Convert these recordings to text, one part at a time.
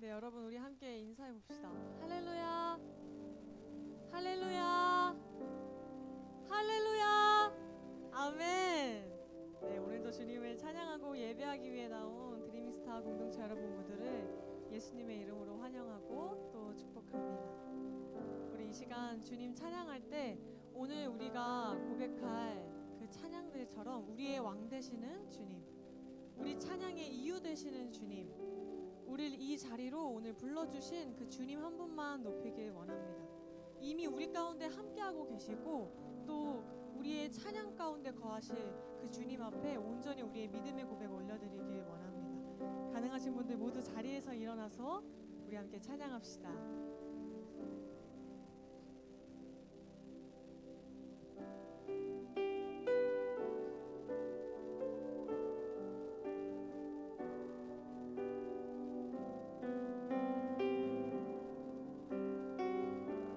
네, 여러분 우리 함께 인사해 봅시다. 할렐루야, 할렐루야, 할렐루야, 아멘. 네, 오늘도 주님을 찬양하고 예배하기 위해 나온 드림스타 공동체 여러분 모두를 예수님의 이름으로 환영하고 또 축복합니다. 우리 이 시간 주님 찬양할 때 오늘 우리가 고백할 그 찬양들처럼 우리의 왕 되시는 주님, 우리 찬양의 이유 되시는 주님, 우리를 이 자리로 오늘 불러주신 그 주님 한 분만 높이길 원합니다. 이미 우리 가운데 함께하고 계시고 또 우리의 찬양 가운데 거하실 그 주님 앞에 온전히 우리의 믿음의 고백 올려드리길 원합니다. 가능하신 분들 모두 자리에서 일어나서 우리 함께 찬양합시다.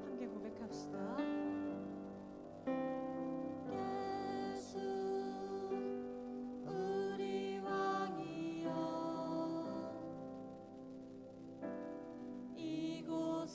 함께 고백합시다. 예수 우리 왕이여, 이곳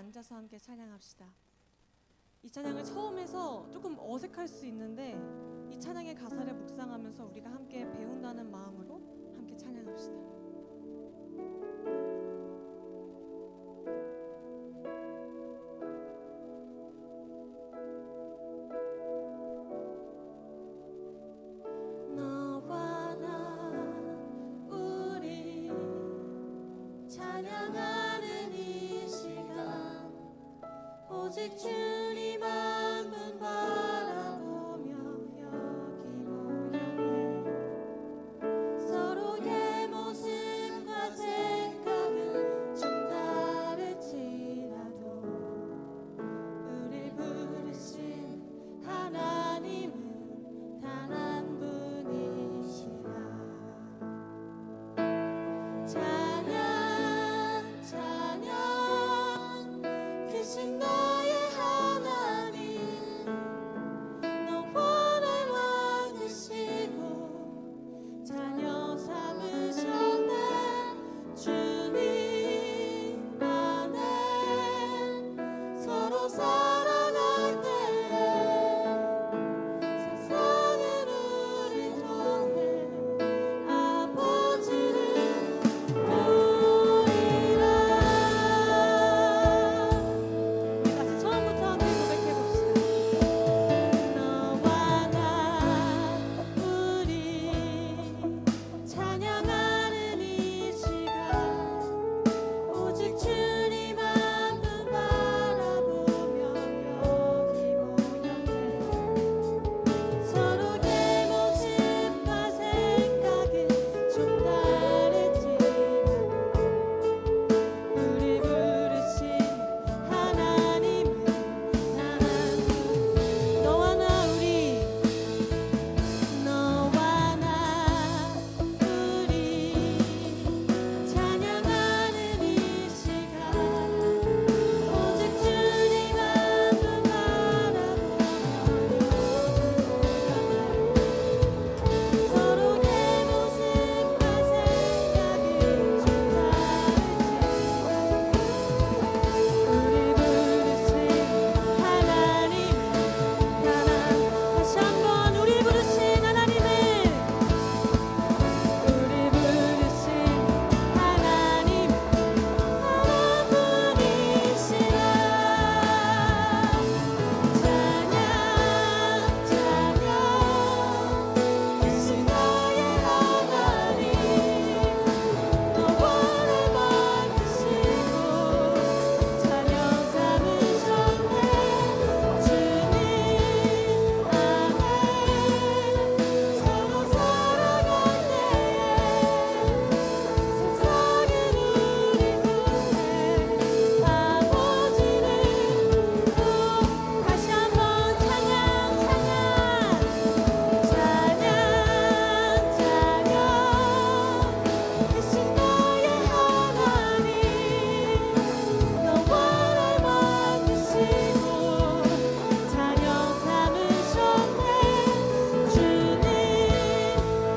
앉아서 함께 찬양합시다. 이 찬양을 처음 해서 조금 어색할 수 있는데 이 찬양의 가사를 묵상하면서 우리가 함께 배운다는 마음으로 함께 찬양합시다. 너와 나 우리 찬양하는 이 시간 오직 주님 한 분 바라보며 여기 모였네. 서로의 모습과 생각은 좀 다를지라도 우리 부르신 하나님은 단 한 분이시라. 찬양 찬양 크신 나의 하나님 너와 날 만드시고 자녀 삼으셨네. 주님 안에 서로 살아갈 때에 세상은 우리 통해 아버지를 부르리라. 우리 다시 처음부터 함께 고백해봅시다. 너와 나 우리 찬양하는 이 시간 오직 주님 한 분 바라보며 여기 모였네. 서로의 모습과 생각은 좀 다를지라도 우리 부르신 하나님은 단 한 분. 너와 나 우리 너와 나 우리 찬양하는 이 시간 오직 주님 한 분 바라보며 서로의 모습과 생각은 좀 다를지라도 우리 부르신 하나님은 다시 한번 우리 부르신 하나님은 하나분이시라. 찬양 찬양 크신 나의 하나님 너와 날 만드시고 자녀 삼으셨네. 주님 안에 서로 살아갈 때에 세상은 우리 통해 아버지를 다시 한번 찬양 찬양 찬양 찬양 크신 나의 하나님 너와 날 만드시고 자녀 삼으셨네. 주님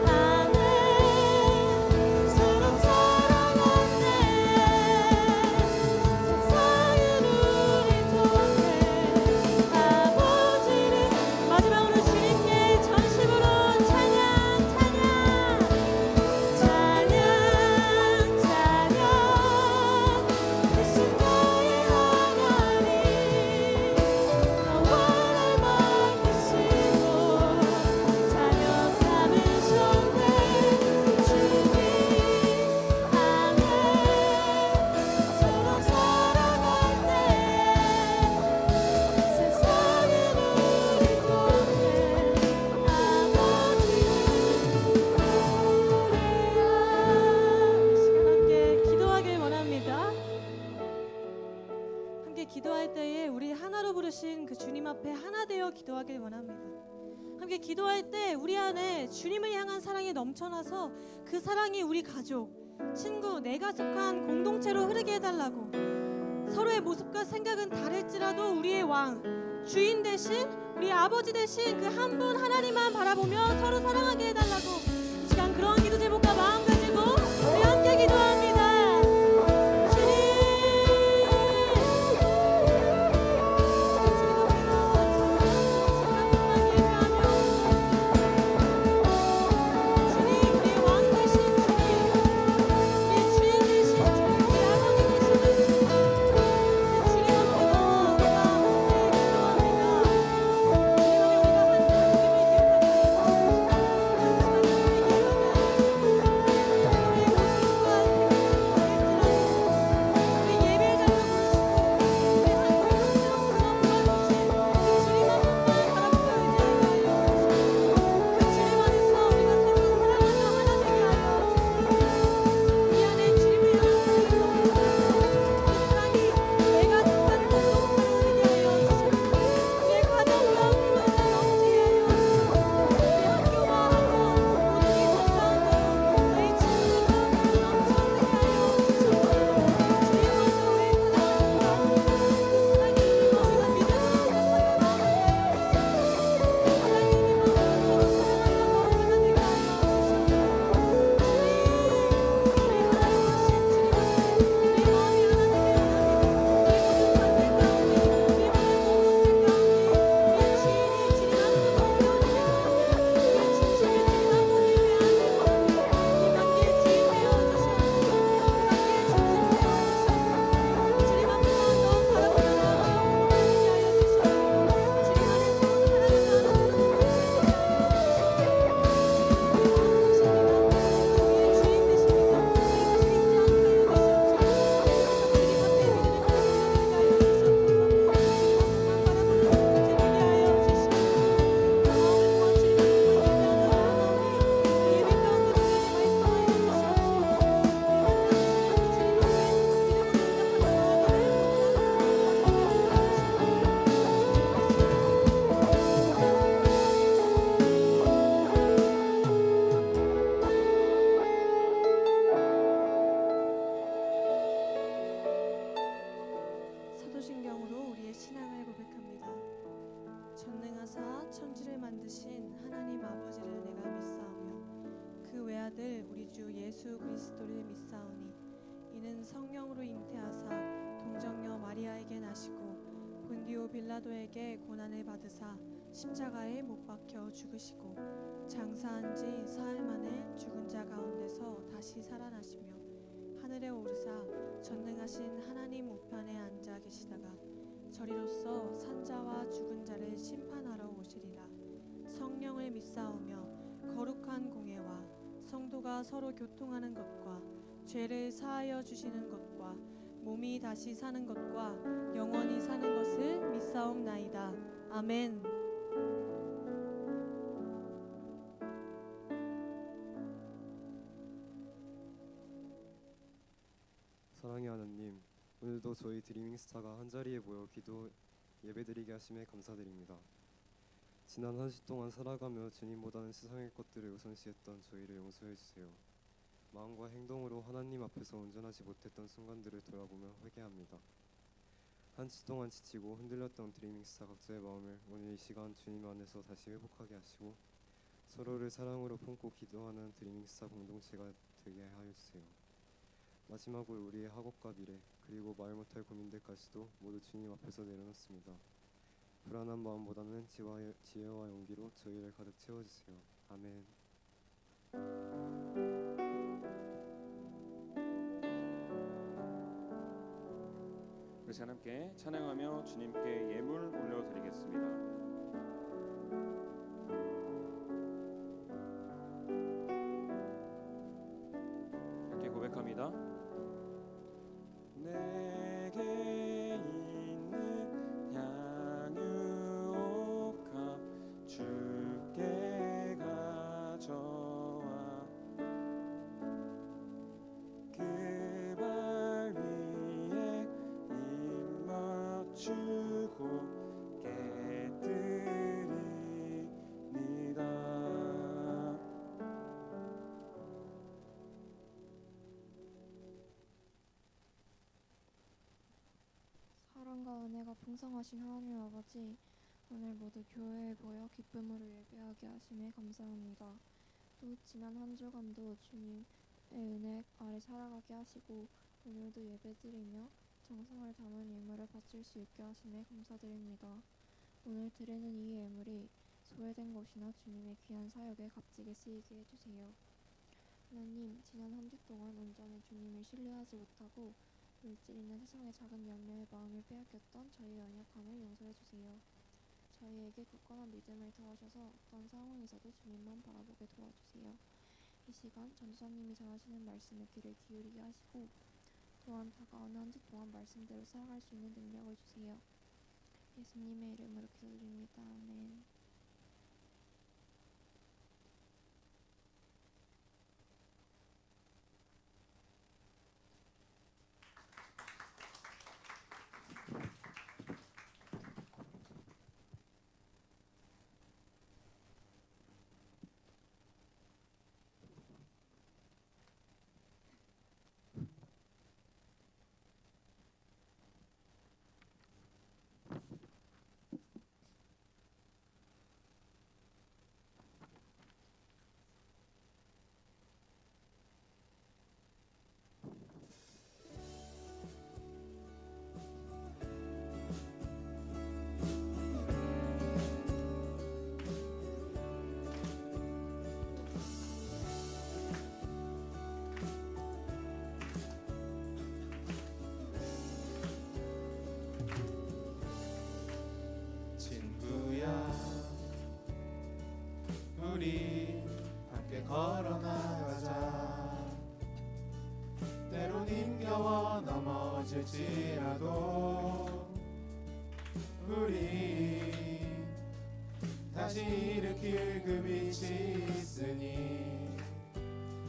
안에 서로 살아갈 때에 세상은 우리 통해 아버지를 마지막으로 주님께 전심으로 찬양 찬양 찬양 찬양 크신 나의 하나님 너와 날 만드시고 자녀 삼으셨네. 주님 안에 서로 살아갈 때에 세상은 우리 통해 아버지를 시간 함께 기도하길 원합니다. 함께 기도할 때에 우리 하나로 부르신 그 주님 앞에 하나 되어 기도하길 원합니다. 함께 기도할 때 우리 안에 주님을 향한 사랑이 넘쳐나서 그 사랑이 우리 가족, 친구, 내가 속한 공동체로 흐르게 해달라고. 서로의 모습과 생각은 다를지라도 우리의 왕, 주인 대신 우리 아버지 대신 그 한 분 하나님만 바라보며 서로 사랑하게 해달라고. 이 시간 그런 기도 제목과 마음 가지고 우리 함께 기도합니다. 주님 예수 그리스도를 믿사오니 이는 성령으로 잉태하사 동정녀 마리아에게 나시고 본디오 빌라도에게 고난을 받으사 십자가에 못 박혀 죽으시고 장사한 지 사흘 만에 죽은 자 가운데서 다시 살아나시며 하늘에 오르사 전능하신 하나님 우편에 앉아 계시다가 저리로서 산자와 죽은 자를 심판하러 오시리라. 성령을 믿사오며 거룩한 공예와 성도가 서로 교통하는 것과 죄를 사하여 주시는 것과 몸이 다시 사는 것과 영원히 사는 것을 믿사옵나이다. 아멘. 사랑의 하나님, 오늘도 저희 드리밍스타가 한자리에 모여 기도 예배드리게 하심에 감사드립니다. 지난 한 주 동안 살아가며 주님보다는 세상의 것들을 우선시했던 저희를 용서해 주세요. 마음과 행동으로 하나님 앞에서 온전하지 못했던 순간들을 돌아보며 회개합니다. 한 주 동안 지치고 흔들렸던 드리밍스타 각자의 마음을 오늘 이 시간 주님 안에서 다시 회복하게 하시고 서로를 사랑으로 품고 기도하는 드리밍스타 공동체가 되게 하여 주세요. 마지막으로 우리의 학업과 미래 그리고 말 못할 고민들까지도 모두 주님 앞에서 내려놓습니다. 불안한 마음보다는 지혜와 용기로 저희를 가득 채워주세요. 아멘. 우리 다 함께 찬양하며 주님께 예물 올려드리겠습니다. 함께 고백합니다. 내게 있는 향유옥합 주께 가져와 그 발 위에 입 맞추고 깨뜨리니다. 사랑과 은혜가 풍성하신 하나님 아버지, 오늘 모두 교회에 모여 기쁨으로 예배하게 하심에 감사합니다. 또 지난 한 주간도 주님의 은혜 아래 살아가게 하시고 오늘도 예배드리며 정성을 담은 예물을 바칠 수 있게 하심에 감사드립니다. 오늘 드리는 이 예물이 소외된 곳이나 주님의 귀한 사역에 값지게 쓰이게 해주세요. 하나님, 지난 한 주 동안 온전히 주님을 신뢰하지 못하고 물질이나 세상의 작은 염려에 마음을 빼앗겼던 저희의 연약함을 용서해주세요. 저희에게 굳건한 믿음을 더하셔서 어떤 상황에서도 주님만 바라보게 도와주세요. 이 시간 전도사님이 전하시는 말씀에 귀를 기울이게 하시고 또한 다가오는 한 주 동안 말씀대로 살아갈 수 있는 능력을 주세요. 예수님의 이름으로 기도드립니다. 아멘. 우리 함께 걸어나가자. 때론 힘겨워 넘어질지라도 우리 다시 일으킬 그 빛이 있으니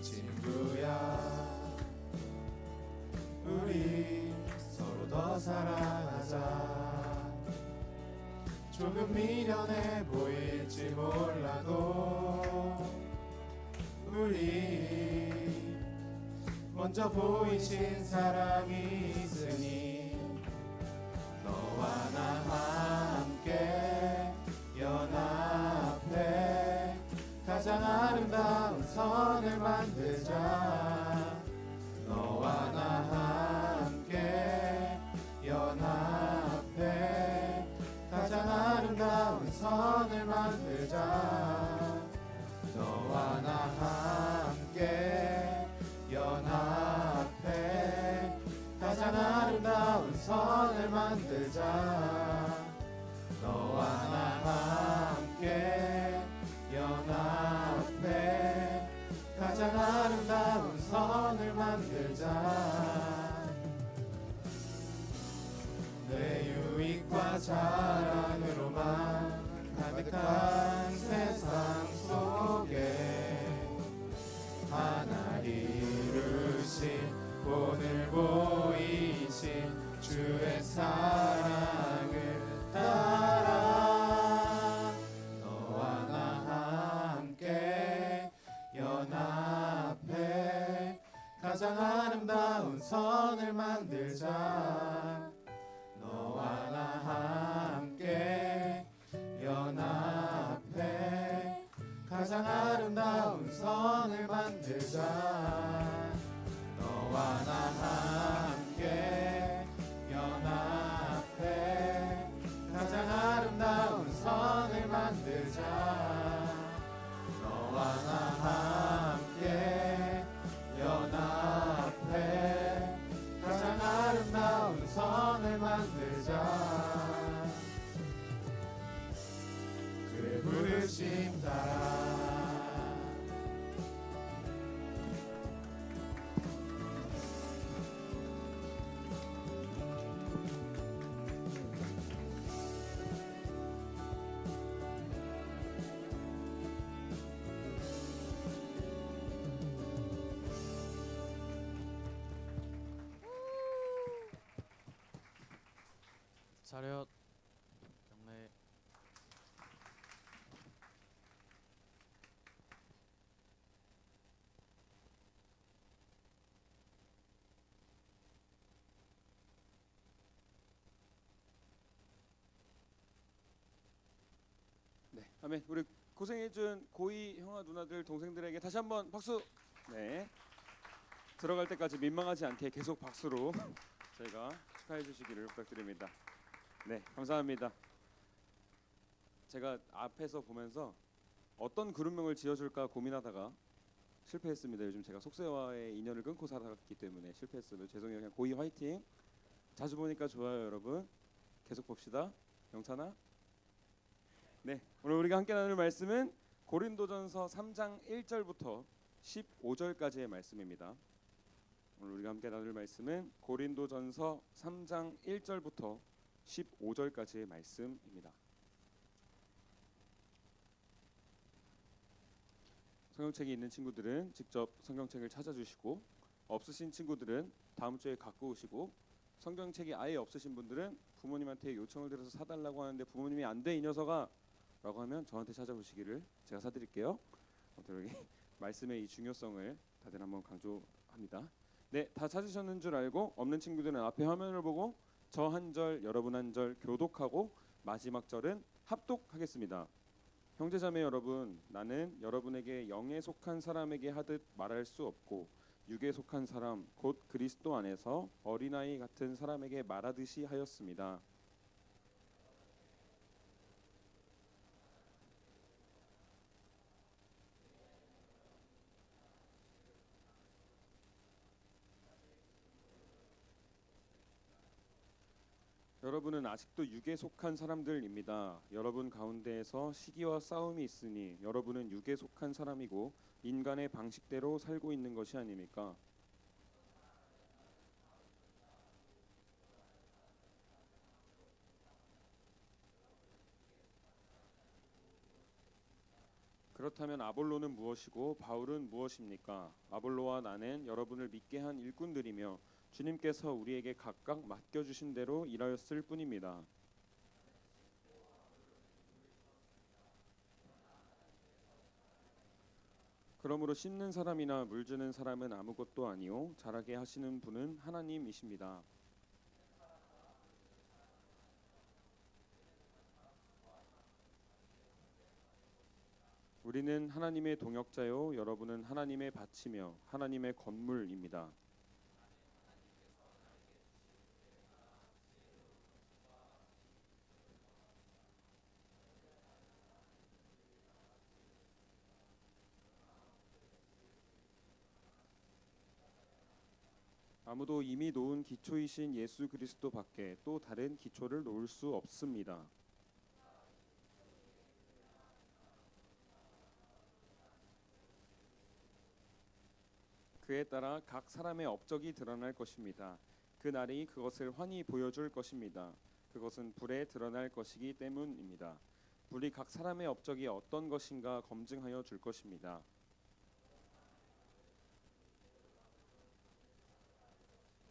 친구야, 우리 서로 더 사랑하자. 조금 미련해 보일지 몰라도 우리 먼저 보이신 사랑이 있으니 너와 나 함께 연합해 가장 아름다운 선을 만들자. 너와 나 함께 연합해 가장 아름다운 선을 만들자. 내 유익과 자랑으로만 가득한 세상 속에 하나 이루신 오늘 보이신 주의 사랑을 따라 너와 나 함께 연합해 가장 아름다운 선을 만들자. 너와 나 함께 연합해 가장 아름다운 선을 만들자. 너와 나 함께 연합해 가장 아름다운 선을 만들자. 너와 나 함께 연합해 가장 아름다운 선을 만들자. 그의 부르심 따라. 차렷 경례. 네, 아멘. 우리 고생해준 고이 형아 누나들 동생들에게 다시 한번 박수. 네. 들어갈 때까지 민망하지 않게 계속 박수로 저희가 축하해 주시기를 부탁드립니다. 네, 감사합니다. 제가 앞에서 보면서 어떤 그룹명을 지어줄까 고민하다가 실패했습니다. 요즘 제가 속세와의 인연을 끊고 살았기 때문에 실패했어요. 죄송해요. 그냥 고이 화이팅. 자주 보니까 좋아요, 여러분. 계속 봅시다. 영찬아. 네, 오늘 우리가 함께 나눌 말씀은 고린도전서 3장 1절부터 15절까지의 말씀입니다. 오늘 우리가 함께 나눌 말씀은 고린도전서 3장 1절부터 15절까지의 말씀입니다. 성경책이 있는 친구들은 직접 성경책을 찾아주시고, 없으신 친구들은 다음 주에 갖고 오시고, 성경책이 아예 없으신 분들은 부모님한테 요청을 드려서 사달라고 하는데 부모님이 안 돼 이 녀석아 라고 하면 저한테 찾아오시기를 제가 사드릴게요. 여기 말씀의 이 중요성을 다들 한번 강조합니다. 네, 다 찾으셨는 줄 알고 없는 친구들은 앞에 화면을 보고 저 한 절, 여러분 한 절 교독하고 마지막 절은 합독하겠습니다. 형제자매 여러분, 나는 여러분에게 영에 속한 사람에게 하듯 말할 수 없고 육에 속한 사람 곧 그리스도 안에서 어린아이 같은 사람에게 말하듯이 하였습니다. 여러분은 아직도 육에 속한 사람들입니다. 여러분 가운데에서 시기와 싸움이 있으니 여러분은 육에 속한 사람이고 인간의 방식대로 살고 있는 것이 아닙니까? 그렇다면 아볼로는 무엇이고 바울은 무엇입니까? 아볼로와 나는 여러분을 믿게 한 일꾼들이며 주님께서 우리에게 각각 맡겨주신 대로 일하였을 뿐입니다. 그러므로 심는 사람이나 물주는 사람은 아무것도 아니요 자라게 하시는 분은 하나님이십니다. 우리는 하나님의 동역자요 여러분은 하나님의 밭이며 하나님의 건물입니다. 아무도 이미 놓은 기초이신 예수 그리스도 밖에 또 다른 기초를 놓을 수 없습니다. 그에 따라 각 사람의 업적이 드러날 것입니다. 그 날이 그것을 환히 보여줄 것입니다. 그것은 불에 드러날 것이기 때문입니다. 불이 각 사람의 업적이 어떤 것인가 검증하여 줄 것입니다.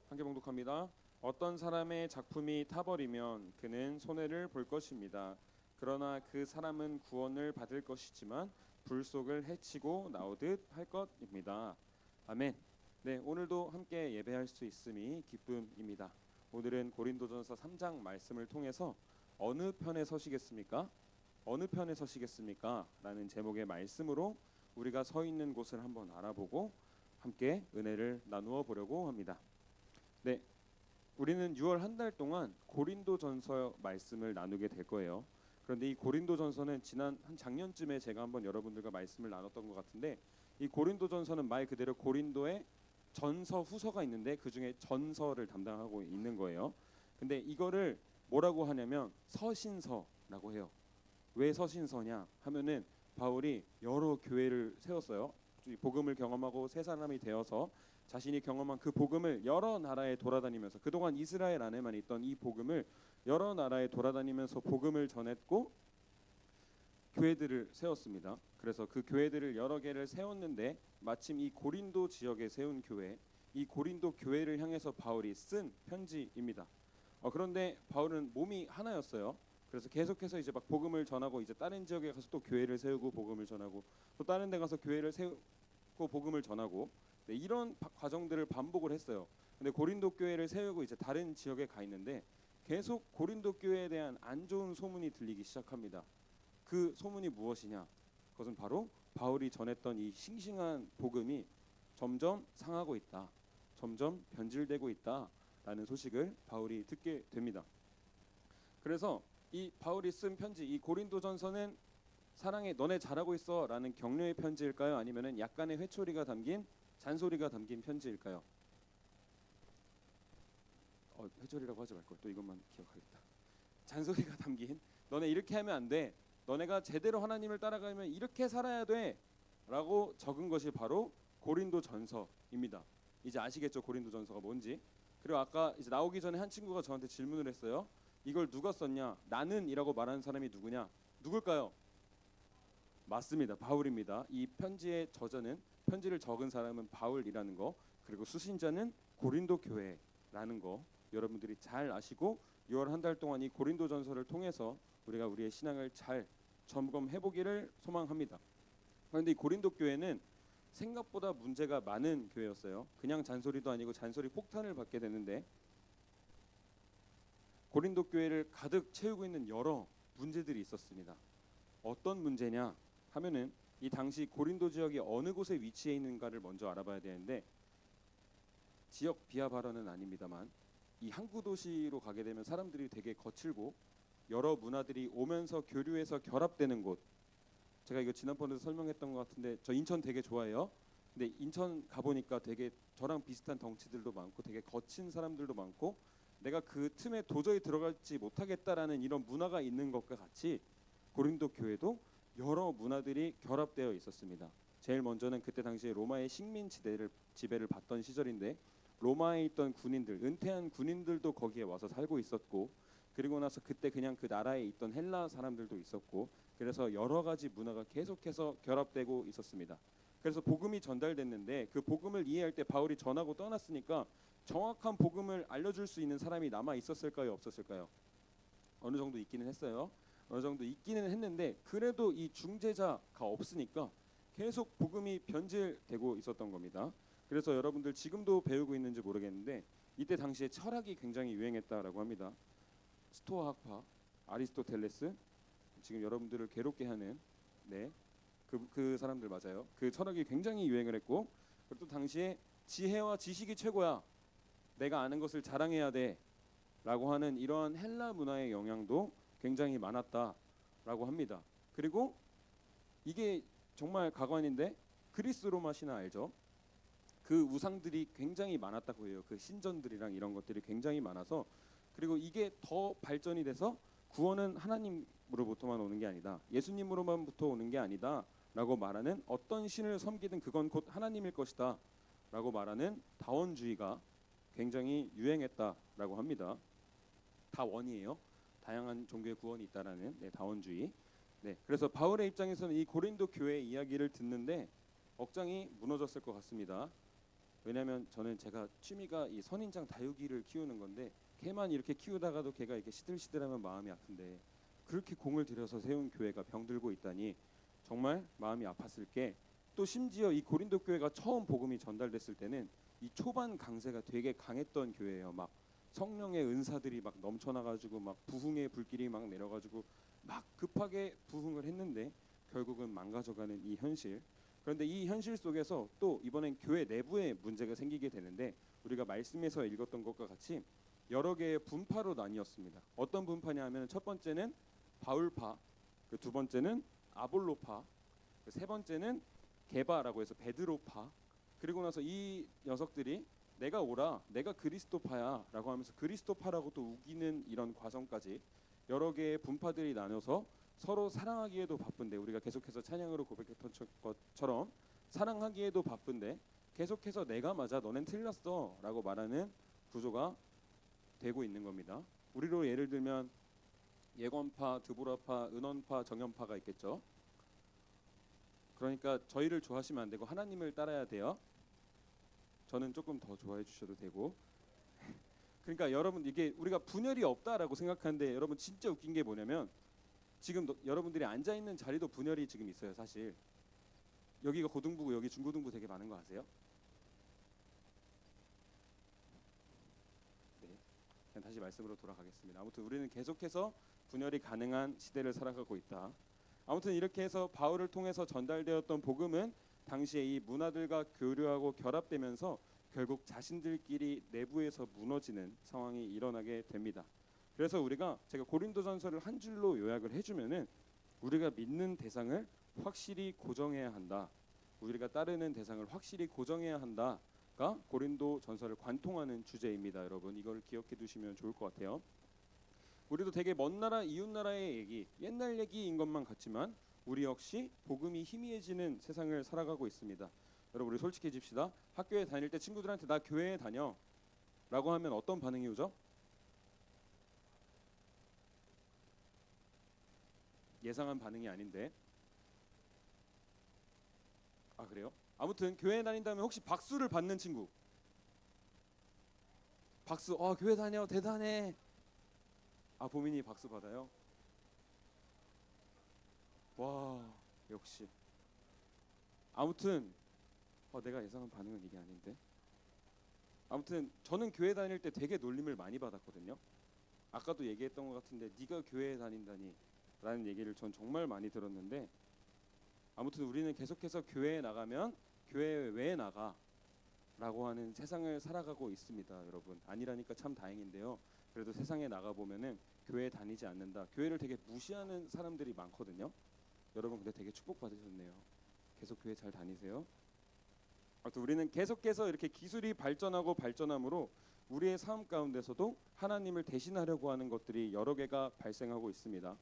함께 봉독합니다. 어떤 사람의 작품이 타버리면 그는 손해를 볼 것입니다. 그러나 그 사람은 구원을 받을 것이지만 불 속을 헤치고 나오듯 할 것입니다. 아멘. 네, 오늘도 함께 예배할 수 있음이 기쁨입니다. 오늘은 고린도전서 3장 말씀을 통해서 어느 편에 서시겠습니까? 어느 편에 서시겠습니까? 라는 제목의 말씀으로 우리가 서 있는 곳을 한번 알아보고 함께 은혜를 나누어 보려고 합니다. 네, 우리는 6월 한 달 동안 고린도전서 말씀을 나누게 될 거예요. 그런데 이 고린도전서는 지난 한 작년쯤에 제가 한번 여러분들과 말씀을 나눴던 것 같은데, 이 고린도전서는 말 그대로 고린도의 전서 후서가 있는데 그 중에 전서를 담당하고 있는 거예요. 근데 이거를 뭐라고 하냐면 서신서라고 해요. 왜 서신서냐 하면은 바울이 여러 교회를 세웠어요. 복음을 경험하고 새 사람이 되어서 자신이 경험한 그 복음을 여러 나라에 돌아다니면서, 그동안 이스라엘 안에만 있던 이 복음을 여러 나라에 돌아다니면서 복음을 전했고 교회들을 세웠습니다. 그래서 그 교회들을 여러 개를 세웠는데 마침 이 고린도 지역에 세운 교회, 이 고린도 교회를 향해서 바울이 쓴 편지입니다. 그런데 바울은 몸이 하나였어요. 그래서 계속해서 이제 막 복음을 전하고, 이제 다른 지역에 가서 또 교회를 세우고 복음을 전하고, 또 다른 데 가서 교회를 세우고 복음을 전하고, 네, 이런 과정들을 반복을 했어요. 근데 고린도 교회를 세우고 이제 다른 지역에 가 있는데 계속 고린도 교회에 대한 안 좋은 소문이 들리기 시작합니다. 그 소문이 무엇이냐? 그것은 바로 바울이 전했던 이 싱싱한 복음이 점점 상하고 있다, 점점 변질되고 있다라는 소식을 바울이 듣게 됩니다. 그래서 이 바울이 쓴 편지, 이 고린도전서는 사랑해 너네 잘하고 있어라는 격려의 편지일까요? 아니면은 약간의 회초리가 담긴 잔소리가 담긴 편지일까요? 회초리라고 하지 말걸, 또 이것만 기억하겠다. 잔소리가 담긴, 너네 이렇게 하면 안 돼, 너네가 제대로 하나님을 따라가면 이렇게 살아야 돼 라고 적은 것이 바로 고린도전서입니다. 이제 아시겠죠, 고린도전서가 뭔지. 그리고 아까 이제 나오기 전에 한 친구가 저한테 질문을 했어요. 이걸 누가 썼냐? 나는 이라고 말하는 사람이 누구냐? 누굴까요? 맞습니다, 바울입니다. 이 편지의 저자는, 편지를 적은 사람은 바울이라는 거, 그리고 수신자는 고린도 교회라는 거 여러분들이 잘 아시고 6월 한 달 동안 이 고린도전서를 통해서 우리가 우리의 신앙을 잘 점검해 보기를 소망합니다. 그런데 이 고린도 교회는 생각보다 문제가 많은 교회였어요. 그냥 잔소리도 아니고 잔소리 폭탄을 받게 되는데, 고린도 교회를 가득 채우고 있는 여러 문제들이 있었습니다. 어떤 문제냐 하면은 이 당시 고린도 지역이 어느 곳에 위치해 있는가를 먼저 알아봐야 되는데, 지역 비하 발언은 아닙니다만 이 항구 도시로 가게 되면 사람들이 되게 거칠고 여러 문화들이 오면서 교류해서 결합되는 곳. 제가 이거 지난번에도 설명했던 것 같은데 저 인천 되게 좋아해요. 근데 인천 가보니까 되게 저랑 비슷한 덩치들도 많고 되게 거친 사람들도 많고, 내가 그 틈에 도저히 들어갈지 못하겠다라는 이런 문화가 있는 것과 같이 고린도 교회도 여러 문화들이 결합되어 있었습니다. 제일 먼저는 그때 당시에 로마의 식민 지배를 받던 시절인데, 로마에 있던 군인들, 은퇴한 군인들도 거기에 와서 살고 있었고, 그리고 나서 그때 그냥 그 나라에 있던 헬라 사람들도 있었고, 그래서 여러 가지 문화가 계속해서 결합되고 있었습니다. 그래서 복음이 전달됐는데 그 복음을 이해할 때 바울이 전하고 떠났으니까 정확한 복음을 알려줄 수 있는 사람이 남아 있었을까요, 없었을까요? 어느 정도 있기는 했어요. 어느 정도 있기는 했는데 그래도 이 중재자가 없으니까 계속 복음이 변질되고 있었던 겁니다. 그래서 여러분들 지금도 배우고 있는지 모르겠는데 이때 당시에 철학이 굉장히 유행했다라고 합니다. 스토아 학파, 아리스토텔레스, 지금 여러분들을 괴롭게 하는 그 사람들 맞아요. 그 철학이 굉장히 유행을 했고, 그리고 또 당시에 지혜와 지식이 최고야, 내가 아는 것을 자랑해야 돼라고 하는 이러한 헬라 문화의 영향도 굉장히 많았다라고 합니다. 그리고 이게 정말 가관인데 그리스 로마 신화 알죠? 그 우상들이 굉장히 많았다고 해요. 그 신전들이랑 이런 것들이 굉장히 많아서, 그리고 이게 더 발전이 돼서 구원은 하나님으로부터만 오는 게 아니다, 예수님으로만부터 오는 게 아니다 라고 말하는, 어떤 신을 섬기든 그건 곧 하나님일 것이다 라고 말하는 다원주의가 굉장히 유행했다라고 합니다. 다원이에요. 다양한 종교의 구원이 있다라는 다원주의. 그래서 바울의 입장에서는 이 고린도 교회 이야기를 듣는데 억장이 무너졌을 것 같습니다. 왜냐하면 제가 취미가 이 선인장 다육이를 키우는 건데, 걔만 이렇게 키우다가도 걔가 이렇게 시들시들하면 마음이 아픈데, 그렇게 공을 들여서 세운 교회가 병들고 있다니 정말 마음이 아팠을 게, 또 심지어 이 고린도 교회가 처음 복음이 전달됐을 때는 이 초반 강세가 되게 강했던 교회예요. 막 성령의 은사들이 막 넘쳐나가지고 막 부흥의 불길이 막 내려가지고 막 급하게 부흥을 했는데 결국은 망가져가는 이 현실. 그런데 이 현실 속에서 또 이번엔 교회 내부에 문제가 생기게 되는데, 우리가 말씀에서 읽었던 것과 같이 여러 개의 분파로 나뉘었습니다. 어떤 분파냐 하면, 첫 번째는 바울파, 그 두 번째는 아볼로파, 그 세 번째는 게바라고 해서 베드로파. 그리고 나서 이 녀석들이 내가 오라, 내가 그리스도파야 라고 하면서 그리스도파라고 또 우기는 이런 과정까지 여러 개의 분파들이 나눠서 서로 사랑하기에도 바쁜데, 우리가 계속해서 찬양으로 고백했던 것처럼 사랑하기에도 바쁜데 계속해서 내가 맞아 너넨 틀렸어 라고 말하는 구조가 되고 있는 겁니다. 우리로 예를 들면 예건파, 드보라파, 은원파, 정연파가 있겠죠. 그러니까 저희를 좋아하시면 안 되고 하나님을 따라야 돼요. 저는 조금 더 좋아해 주셔도 되고. 그러니까 여러분, 이게 우리가 분열이 없다라고 생각하는데, 여러분 진짜 웃긴 게 뭐냐면, 지금 여러분들이 앉아 있는 자리도 분열이 지금 있어요. 사실 여기가 고등부고 여기 중고등부 되게 많은 거 아세요? 그냥 다시 말씀으로 돌아가겠습니다. 아무튼 우리는 계속해서 분열이 가능한 시대를 살아가고 있다. 아무튼 이렇게 해서 바울을 통해서 전달되었던 복음은 당시에 이 문화들과 교류하고 결합되면서 결국 자신들끼리 내부에서 무너지는 상황이 일어나게 됩니다. 그래서 제가 고린도전서를 한 줄로 요약을 해주면은, 우리가 믿는 대상을 확실히 고정해야 한다, 우리가 따르는 대상을 확실히 고정해야 한다가 고린도전서를 관통하는 주제입니다. 여러분 이걸 기억해 두시면 좋을 것 같아요. 우리도 되게 먼 나라 이웃 나라의 얘기, 옛날 얘기인 것만 같지만 우리 역시 복음이 희미해지는 세상을 살아가고 있습니다. 여러분 우리 솔직해집시다. 학교에 다닐 때 친구들한테 나 교회에 다녀 라고 하면 어떤 반응이 오죠? 예상한 반응이 아닌데. 아 그래요? 아무튼 교회에 다닌다면 혹시 박수를 받는 친구? 박수. 교회 다녀, 대단해. 아 보민이 박수 받아요? 와 역시. 아무튼 내가 예상한 반응은 이게 아닌데. 아무튼 저는 교회 다닐 때 되게 놀림을 많이 받았거든요. 아까도 얘기했던 것 같은데 네가 교회에 다닌다니 라는 얘기를 전 정말 많이 들었는데, 아무튼 우리는 계속해서 교회에 나가면 교회 왜 나가? 라고 하는 세상을 살아가고 있습니다. 여러분 아니라니까 참 다행인데요. 그래도 세상에 나가보면은 교회 다니지 않는다, 교회를 되게 무시하는 사람들이 많거든요. 여러분 근데 되게 축복받으셨네요. 계속 교회 잘 다니세요. 아무튼 우리는 계속해서 이렇게 기술이 발전하고 발전함으로 우리의 삶 가운데서도 하나님을 대신하려고 하는 것들이 여러 개가 발생하고 있습니다.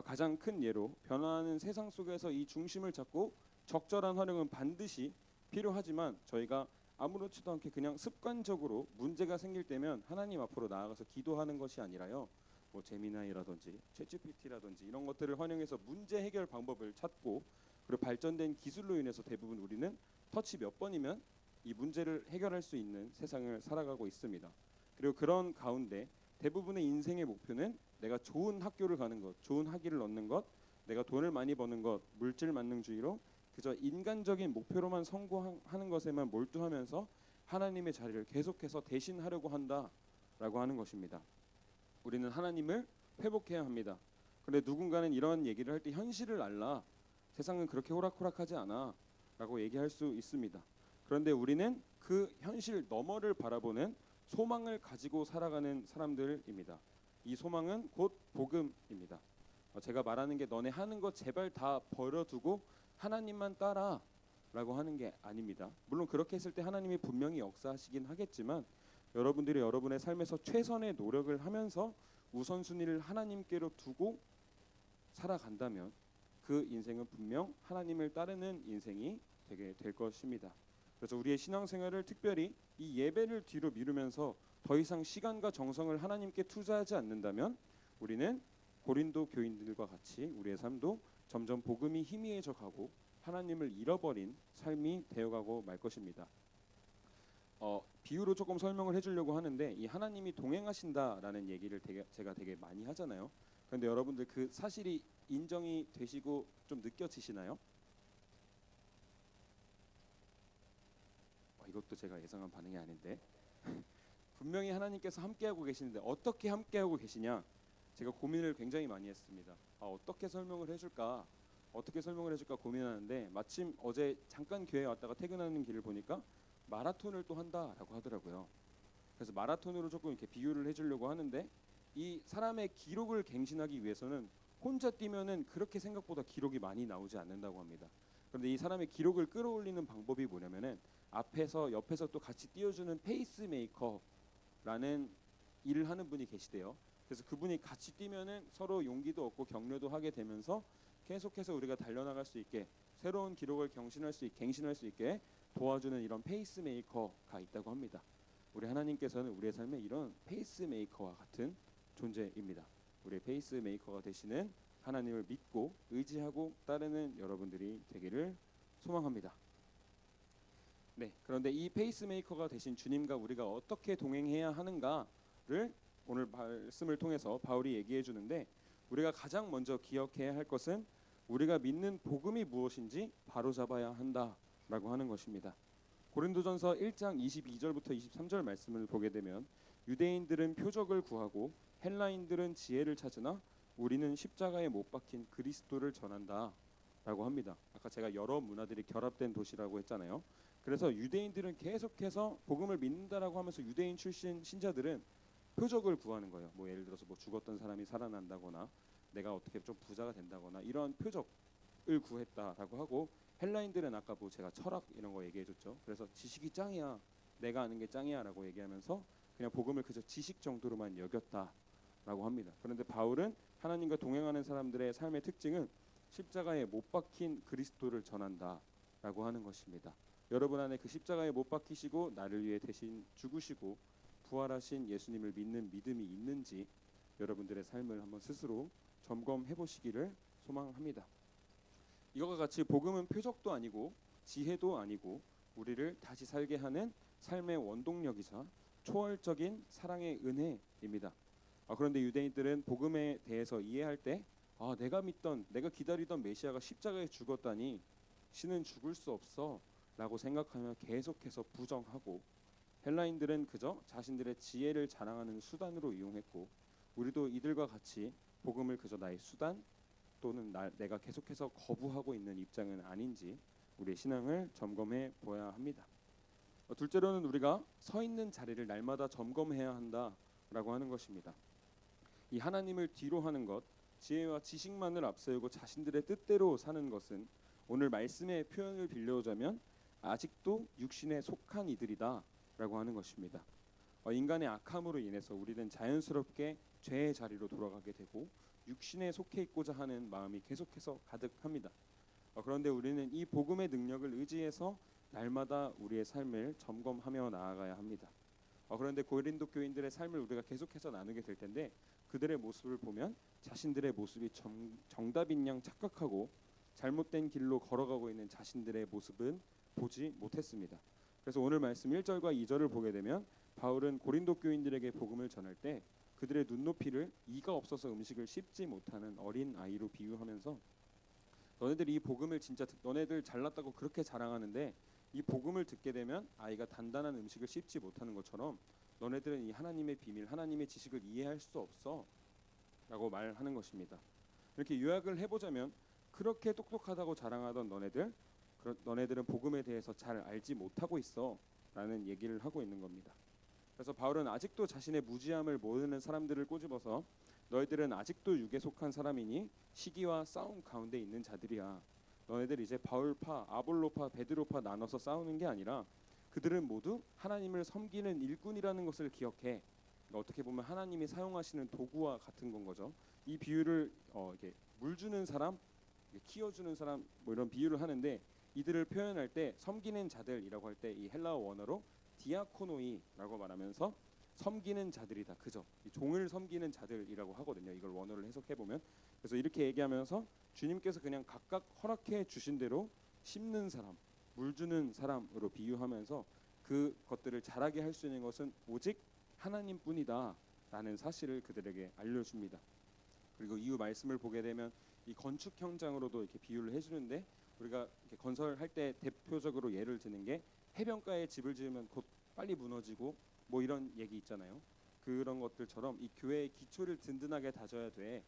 가장 큰 예로 변화하는 세상 속에서 이 중심을 잡고 적절한 활용은 반드시 필요하지만, 저희가 아무렇지도 않게 그냥 습관적으로 문제가 생길 때면 하나님 앞으로 나아가서 기도하는 것이 아니라요, 뭐 제미나이라든지 챗GPT라든지 이런 것들을 활용해서 문제 해결 방법을 찾고, 그리고 발전된 기술로 인해서 대부분 우리는 터치 몇 번이면 이 문제를 해결할 수 있는 세상을 살아가고 있습니다. 그리고 그런 가운데 대부분의 인생의 목표는 내가 좋은 학교를 가는 것, 좋은 학위를 얻는 것, 내가 돈을 많이 버는 것, 물질 만능주의로 그저 인간적인 목표로만 성공하는 것에만 몰두하면서 하나님의 자리를 계속해서 대신하려고 한다라고 하는 것입니다. 우리는 하나님을 회복해야 합니다. 그런데 누군가는 이런 얘기를 할 때 현실을 알라, 세상은 그렇게 호락호락하지 않아 라고 얘기할 수 있습니다. 그런데 우리는 그 현실 너머를 바라보는 소망을 가지고 살아가는 사람들입니다. 이 소망은 곧 복음입니다. 제가 말하는 게 너네 하는 거 제발 다 버려두고 하나님만 따라 라고 하는 게 아닙니다. 물론 그렇게 했을 때 하나님이 분명히 역사하시긴 하겠지만 여러분들이 여러분의 삶에서 최선의 노력을 하면서 우선순위를 하나님께로 두고 살아간다면 그 인생은 분명 하나님을 따르는 인생이 되게 될 것입니다. 그래서 우리의 신앙생활을 특별히 이 예배를 뒤로 미루면서 더 이상 시간과 정성을 하나님께 투자하지 않는다면 우리는 고린도 교인들과 같이 우리의 삶도 점점 복음이 희미해져 가고 하나님을 잃어버린 삶이 되어가고 말 것입니다. 비유로 조금 설명을 해주려고 하는데 이 하나님이 동행하신다라는 얘기를 제가 되게 많이 하잖아요. 그런데 여러분들 그 사실이 인정이 되시고 좀 느껴지시나요? 이것도 제가 예상한 반응이 아닌데 분명히 하나님께서 함께하고 계시는데 어떻게 함께하고 계시냐 제가 고민을 굉장히 많이 했습니다. 어떻게 설명을 해줄까 고민하는데 마침 어제 잠깐 교회에 왔다가 퇴근하는 길을 보니까 마라톤을 또 한다라고 하더라고요. 그래서 마라톤으로 조금 이렇게 비유를 해주려고 하는데 이 사람의 기록을 갱신하기 위해서는 혼자 뛰면은 그렇게 생각보다 기록이 많이 나오지 않는다고 합니다. 그런데 이 사람의 기록을 끌어올리는 방법이 뭐냐면은 앞에서 옆에서 또 같이 띄워주는 페이스메이커라는 일을 하는 분이 계시대요. 그래서 그분이 같이 뛰면은 서로 용기도 얻고 격려도 하게 되면서 계속해서 우리가 달려나갈 수 있게 새로운 기록을 갱신할 수 있게 도와주는 이런 페이스메이커가 있다고 합니다. 우리 하나님께서는 우리의 삶에 이런 페이스메이커와 같은 존재입니다. 우리의 페이스메이커가 되시는 하나님을 믿고 의지하고 따르는 여러분들이 되기를 소망합니다. 네, 그런데 이 페이스메이커가 되신 주님과 우리가 어떻게 동행해야 하는가를 오늘 말씀을 통해서 바울이 얘기해 주는데 우리가 가장 먼저 기억해야 할 것은 우리가 믿는 복음이 무엇인지 바로잡아야 한다라고 하는 것입니다. 고린도전서 1장 22절부터 23절 말씀을 보게 되면 유대인들은 표적을 구하고 헬라인들은 지혜를 찾으나 우리는 십자가에 못 박힌 그리스도를 전한다라고 합니다. 아까 제가 여러 문화들이 결합된 도시라고 했잖아요. 그래서 유대인들은 계속해서 복음을 믿는다라고 하면서 유대인 출신 신자들은 표적을 구하는 거예요. 뭐 예를 들어서 뭐 죽었던 사람이 살아난다거나 내가 어떻게 좀 부자가 된다거나 이런 표적을 구했다라고 하고 헬라인들은 아까 뭐 제가 철학 이런 거 얘기해줬죠. 그래서 지식이 짱이야, 내가 아는 게 짱이야라고 얘기하면서 그냥 복음을 그저 지식 정도로만 여겼다라고 합니다. 그런데 바울은 하나님과 동행하는 사람들의 삶의 특징은 십자가에 못 박힌 그리스도를 전한다라고 하는 것입니다. 여러분 안에 그 십자가에 못 박히시고 나를 위해 대신 죽으시고 부활하신 예수님을 믿는 믿음이 있는지 여러분들의 삶을 한번 스스로 점검해 보시기를 소망합니다. 이것과 같이 복음은 표적도 아니고 지혜도 아니고 우리를 다시 살게 하는 삶의 원동력이자 초월적인 사랑의 은혜입니다. 그런데 유대인들은 복음에 대해서 이해할 때 내가 기다리던 메시아가 십자가에 죽었다니 신은 죽을 수 없어 라고 생각하며 계속해서 부정하고 헬라인들은 그저 자신들의 지혜를 자랑하는 수단으로 이용했고 우리도 이들과 같이 복음을 그저 나의 수단 또는 내가 계속해서 거부하고 있는 입장은 아닌지 우리의 신앙을 점검해 보아야 합니다. 둘째로는 우리가 서 있는 자리를 날마다 점검해야 한다라고 하는 것입니다. 이 하나님을 뒤로 하는 것, 지혜와 지식만을 앞세우고 자신들의 뜻대로 사는 것은 오늘 말씀의 표현을 빌려오자면 아직도 육신에 속한 이들이다라고 하는 것입니다. 인간의 악함으로 인해서 우리는 자연스럽게 죄의 자리로 돌아가게 되고 육신에 속해 있고자 하는 마음이 계속해서 가득합니다. 그런데 우리는 이 복음의 능력을 의지해서 날마다 우리의 삶을 점검하며 나아가야 합니다. 그런데 고린도 교인들의 삶을 우리가 계속해서 나누게 될 텐데 그들의 모습을 보면 자신들의 모습이 정답인 양 착각하고 잘못된 길로 걸어가고 있는 자신들의 모습은 보지 못했습니다. 그래서 오늘 말씀 1절과 2절을 보게 되면 바울은 고린도 교인들에게 복음을 전할 때 그들의 눈높이를 이가 없어서 음식을 씹지 못하는 어린 아이로 비유하면서 너네들이 이 복음을 진짜 너네들 잘났다고 그렇게 자랑하는데 이 복음을 듣게 되면 아이가 단단한 음식을 씹지 못하는 것처럼 너네들은 이 하나님의 비밀, 하나님의 지식을 이해할 수 없어 라고 말하는 것입니다. 이렇게 요약을 해보자면 그렇게 똑똑하다고 자랑하던 너네들은 복음에 대해서 잘 알지 못하고 있어 라는 얘기를 하고 있는 겁니다. 그래서 바울은 아직도 자신의 무지함을 모르는 사람들을 꼬집어서 너희들은 아직도 육에 속한 사람이니 시기와 싸움 가운데 있는 자들이야. 너네들 이제 바울파, 아볼로파, 베드로파 나눠서 싸우는 게 아니라 그들은 모두 하나님을 섬기는 일꾼이라는 것을 기억해. 그러니까 어떻게 보면 하나님이 사용하시는 도구와 같은 건 거죠. 이 비유를 이게 물 주는 사람, 키워주는 사람 뭐 이런 비유를 하는데 이들을 표현할 때 섬기는 자들이라고 할 때 이 헬라어 원어로 디아코노이라고 말하면서 섬기는 자들이다. 그죠? 이 종을 섬기는 자들이라고 하거든요. 이걸 원어를 해석해 보면. 그래서 이렇게 얘기하면서 주님께서 그냥 각각 허락해 주신 대로 심는 사람, 물 주는 사람으로 비유하면서 그 것들을 자라게 할 수 있는 것은 오직 하나님뿐이다라는 사실을 그들에게 알려줍니다. 그리고 이후 말씀을 보게 되면 이 건축 현장으로도 이렇게 비유를 해주는데 우리가 이렇게 건설할 때 대표적으로 예를 드는 게 해변가에 집을 지으면 곧 빨리 무너지고 뭐 이런 얘기 있잖아요. 그런 것들처럼 이 교회의 기초를 든든하게 다져야 돼.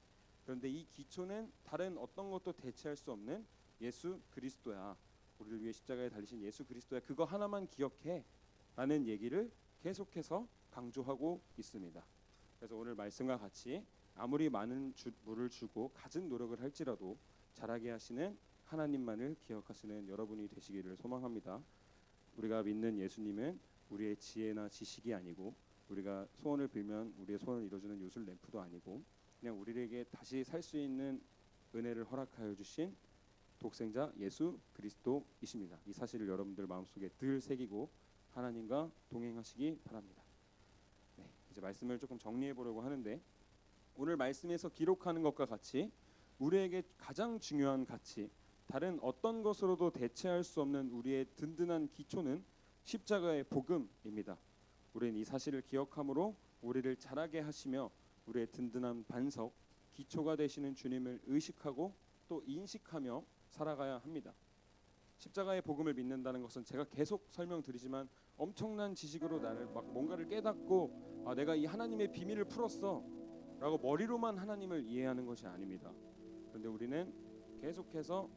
그런데 이 기초는 다른 어떤 것도 대체할 수 없는 예수 그리스도야. 우리를 위해 십자가에 달리신 예수 그리스도야. 그거 하나만 기억해 라는 얘기를 계속해서 강조하고 있습니다. 그래서 오늘 말씀과 같이 아무리 많은 물을 주고 갖은 노력을 할지라도 자라게 하시는 하나님만을 기억하시는 여러분이 되시기를 소망합니다. 우리가 믿는 예수님은 우리의 지혜나 지식이 아니고 우리가 소원을 빌면 우리의 소원을 이루어주는 요술 램프도 아니고 그냥 우리에게 다시 살 수 있는 은혜를 허락하여 주신 독생자 예수 그리스도이십니다. 이 사실을 여러분들 마음속에 늘 새기고 하나님과 동행하시기 바랍니다. 네, 이제 말씀을 조금 정리해 보려고 하는데 오늘 말씀에서 기록하는 것과 같이 우리에게 가장 중요한 가치, 다른 어떤 것으로도 대체할 수 없는 우리의 든든한 기초는 십자가의 복음입니다. 우리는 이 사실을 기억함으로 우리를 자라게 하시며 우리의 든든한 반석, 기초가 되시는 주님을 의식하고 또 인식하며 살아가야 합니다. 십자가의 복음을 믿는다는 것은 제가 계속 설명드리지만 엄청난 지식으로 나를 막 뭔가를 깨닫고 내가 이 하나님의 비밀을 풀었어 라고 머리로만 하나님을 이해하는 것이 아닙니다. 그런데 우리는 계속해서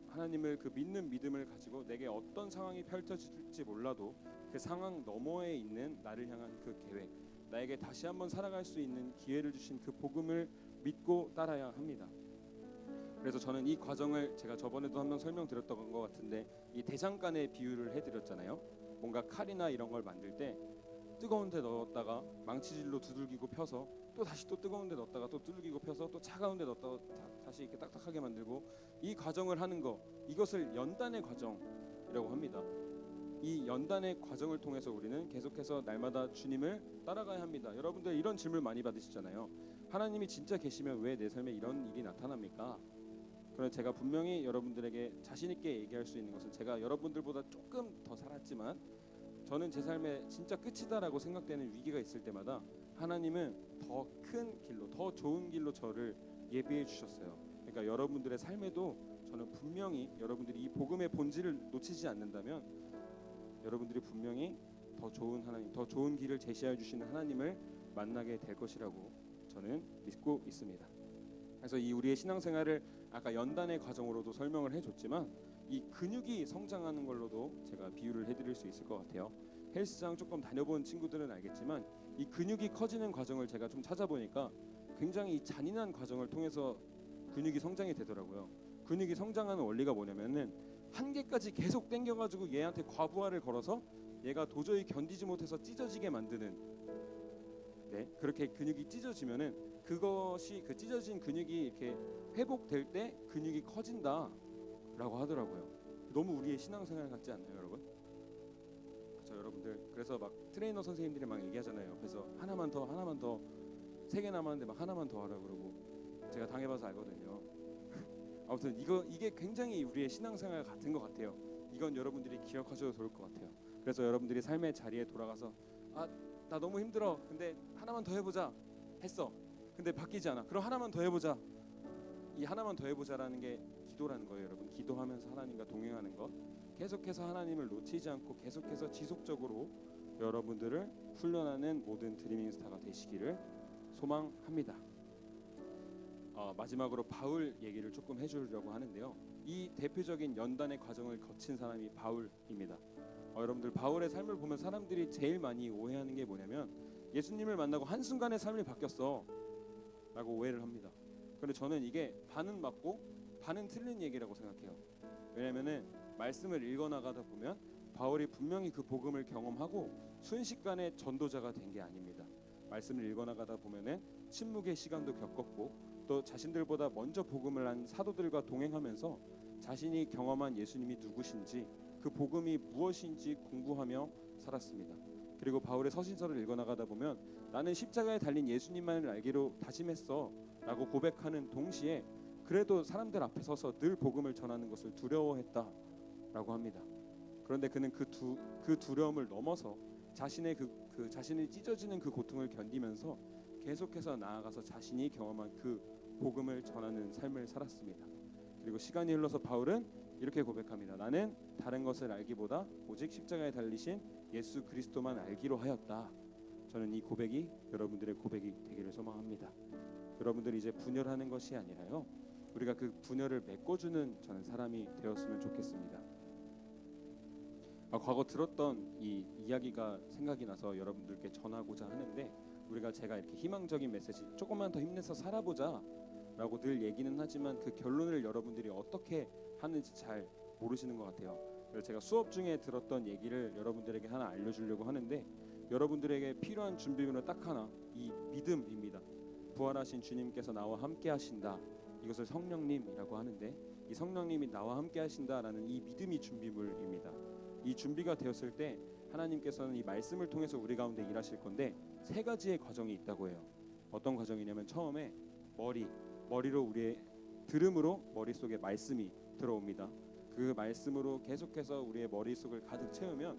하나님을 그 믿는 믿음을 가지고 내게 어떤 상황이 펼쳐질지 몰라도 그 상황 너머에 있는 나를 향한 그 계획, 나에게 다시 한번 살아갈 수 있는 기회를 주신 그 복음을 믿고 따라야 합니다. 그래서 저는 이 과정을 제가 저번에도 한번 설명드렸던 것 같은데 이 대장간의 비유를 해드렸잖아요. 뭔가 칼이나 이런 걸 만들 때 뜨거운 데 넣었다가 망치질로 두들기고 펴서 또 다시 또 뜨거운 데 넣었다가 또 두들기고 펴서 또 차가운 데 넣었다가 다시 이렇게 딱딱하게 만들고 이 과정을 하는 거, 이것을 연단의 과정이라고 합니다. 이 연단의 과정을 통해서 우리는 계속해서 날마다 주님을 따라가야 합니다. 여러분들 이런 질문 많이 받으시잖아요. 하나님이 진짜 계시면 왜 내 삶에 이런 일이 나타납니까? 그래서 제가 분명히 여러분들에게 자신 있게 얘기할 수 있는 것은 제가 여러분들보다 조금 더 살았지만 저는 제 삶의 진짜 끝이다라고 생각되는 위기가 있을 때마다 하나님은 더 큰 길로, 더 좋은 길로 저를 예비해 주셨어요. 그러니까 여러분들의 삶에도 저는 분명히 여러분들이 이 복음의 본질을 놓치지 않는다면 여러분들이 분명히 더 좋은 하나님, 더 좋은 길을 제시해 주시는 하나님을 만나게 될 것이라고 저는 믿고 있습니다. 그래서 이 우리의 신앙생활을 아까 연단의 과정으로도 설명을 해줬지만 이 근육이 성장하는 걸로도 제가 비유를 해드릴 수 있을 것 같아요. 헬스장 조금 다녀본 친구들은 알겠지만 이 근육이 커지는 과정을 제가 좀 찾아보니까 굉장히 잔인한 과정을 통해서 근육이 성장이 되더라고요. 근육이 성장하는 원리가 뭐냐면은 한계까지 계속 당겨가지고 얘한테 과부하를 걸어서 얘가 도저히 견디지 못해서 찢어지게 만드는, 네, 그렇게 근육이 찢어지면은 그것이 그 찢어진 근육이 이렇게 회복될 때 근육이 커진다라고 하더라고요. 너무 우리의 신앙생활 같지 않나요, 여러분? 그렇죠, 여러분들. 그래서 막 트레이너 선생님들이 막 얘기하잖아요. 그래서 하나만 더 3개 남았는데 막 하나만 더 하라 그러고 제가 당해봐서 알거든요. 아무튼 이게 굉장히 우리의 신앙생활 같은 것 같아요. 이건 여러분들이 기억하셔도 좋을 것 같아요. 그래서 여러분들이 삶의 자리에 돌아가서 나 너무 힘들어. 근데 하나만 더 해보자 했어. 근데 바뀌지 않아. 그럼 하나만 더 해보자. 이 하나만 더 해보자라는 게 기도라는 거예요, 여러분. 기도하면서 하나님과 동행하는 것. 계속해서 하나님을 놓치지 않고 계속해서 지속적으로 여러분들을 훈련하는 모든 드리밍 스타가 되시기를 소망합니다. 마지막으로 바울 얘기를 조금 해주려고 하는데요. 이 대표적인 연단의 과정을 거친 사람이 바울입니다. 여러분들 바울의 삶을 보면 사람들이 제일 많이 오해하는 게 뭐냐면 예수님을 만나고 한순간에 삶이 바뀌었어 라고 오해를 합니다. 그런데 저는 이게 반은 맞고 반은 틀린 얘기라고 생각해요. 왜냐면은 말씀을 읽어나가다 보면 바울이 분명히 그 복음을 경험하고 순식간에 전도자가 된 게 아닙니다. 말씀을 읽어나가다 보면은 침묵의 시간도 겪었고 또 자신들보다 먼저 복음을 한 사도들과 동행하면서 자신이 경험한 예수님이 누구신지 그 복음이 무엇인지 공부하며 살았습니다. 그리고 바울의 서신서를 읽어나가다 보면 나는 십자가에 달린 예수님만을 알기로 다짐했어 라고 고백하는 동시에 그래도 사람들 앞에 서서 늘 복음을 전하는 것을 두려워했다 라고 합니다. 그런데 그는 그 두려움을 넘어서 자신의 자신이 찢어지는 그 고통을 견디면서 계속해서 나아가서 자신이 경험한 그 복음을 전하는 삶을 살았습니다. 그리고 시간이 흘러서 바울은 이렇게 고백합니다. 나는 다른 것을 알기보다 오직 십자가에 달리신 예수 그리스도만 알기로 하였다. 저는 이 고백이 여러분들의 고백이 되기를 소망합니다. 여러분들이 이제 분열하는 것이 아니라요, 우리가 그 분열을 메꿔주는 저는 사람이 되었으면 좋겠습니다. 과거 들었던 이 이야기가 생각이 나서 여러분들께 전하고자 하는데, 제가 이렇게 희망적인 메시지, 조금만 더 힘내서 살아보자 라고 늘 얘기는 하지만 그 결론을 여러분들이 어떻게 하는지 잘 모르시는 것 같아요. 그래서 제가 수업 중에 들었던 얘기를 여러분들에게 하나 알려주려고 하는데, 여러분들에게 필요한 준비물은 딱 하나, 이 믿음입니다. 부활하신 주님께서 나와 함께 하신다, 이것을 성령님이라고 하는데, 이 성령님이 나와 함께 하신다라는 이 믿음이 준비물입니다. 이 준비가 되었을 때 하나님께서는 이 말씀을 통해서 우리 가운데 일하실 건데, 세 가지의 과정이 있다고 해요. 어떤 과정이냐면, 처음에 머리로 우리의 들음으로 머릿속에 말씀이 들어옵니다. 그 말씀으로 계속해서 우리의 머릿속을 가득 채우면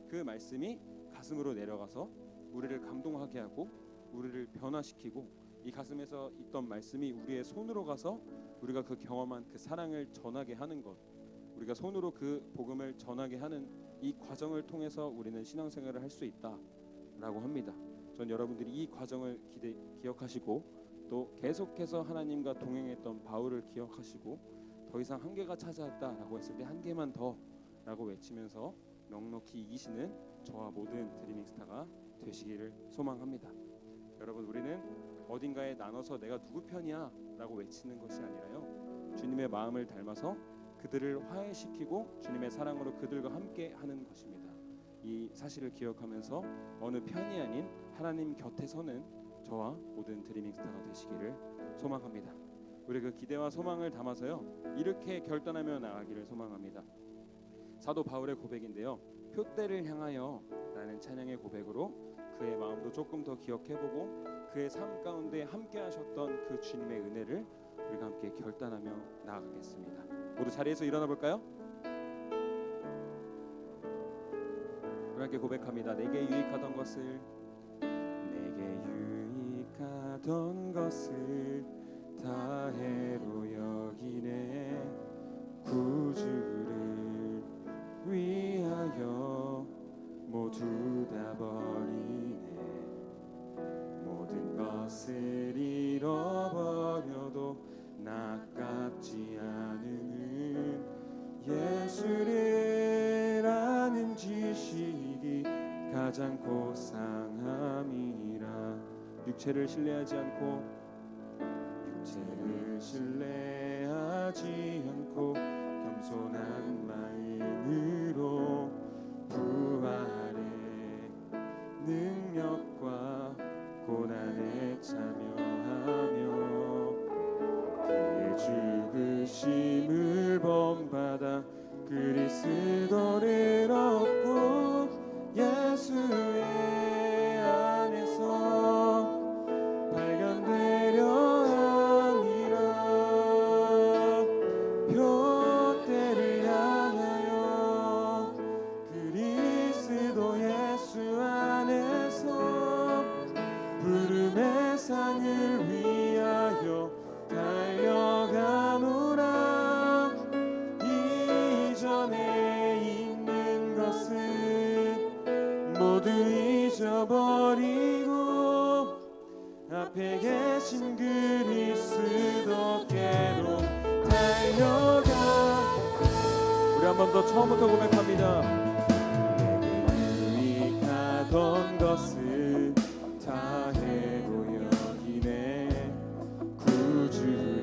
그 말씀이 가슴으로 내려가서 우리를 감동하게 하고 우리를 변화시키고, 이 가슴에서 있던 말씀이 우리의 손으로 가서 우리가 그 경험한 그 사랑을 전하게 하는 것, 우리가 손으로 그 복음을 전하게 하는 이 과정을 통해서 우리는 신앙생활을 할 수 있다라고 합니다. 전 여러분들이 이 과정을 기억하시고 또 계속해서 하나님과 동행했던 바울을 기억하시고 더 이상 한계가 찾아왔다라고 했을 때 한 개만 더라고 외치면서 넉넉히 이기시는 저와 모든 드리밍스타가 되시기를 소망합니다. 여러분, 우리는 어딘가에 나눠서 내가 누구 편이야 라고 외치는 것이 아니라요, 주님의 마음을 닮아서 그들을 화해시키고 주님의 사랑으로 그들과 함께 하는 것입니다. 이 사실을 기억하면서 어느 편이 아닌 하나님 곁에 서는 저와 모든 드리밍스타가 되시기를 소망합니다. 우리 그 기대와 소망을 담아서요, 이렇게 결단하며 나아가기를 소망합니다. 사도 바울의 고백인데요, 표대를 향하여 라는 찬양의 고백으로 그의 마음도 조금 더 기억해보고 그의 삶 가운데 함께 하셨던 그 주님의 은혜를 우리가 함께 결단하며 나아가겠습니다. 모두 자리에서 일어나 볼까요? 우리 함께 고백합니다. 내게 유익하던 것을 다 해로 여기네. 구주를 위하여 모두 다 버리네. 모든 것을 잃어버려도 아깝지 않은 예수를 아는 지식이 가장 고상함이라. 육체를 신뢰하지 않고 겸손한 마음으로 부활의 능력과 고난에 참여하며 그의 죽으심을 본받아 그리스도를 얻고 예수의 안에서 발견되려 하니라. 표대를 향하여 그리스도 예수 안에서 부름의 상을 위하여 달려가노라. 이전에 있는 것은 모두 잊어버리고 앞에 계신 그리스도께로 달려가. 우리 한 번 더 처음부터 고백합니다. 내게 유익하던 것을 다 해로 여기네. 구주를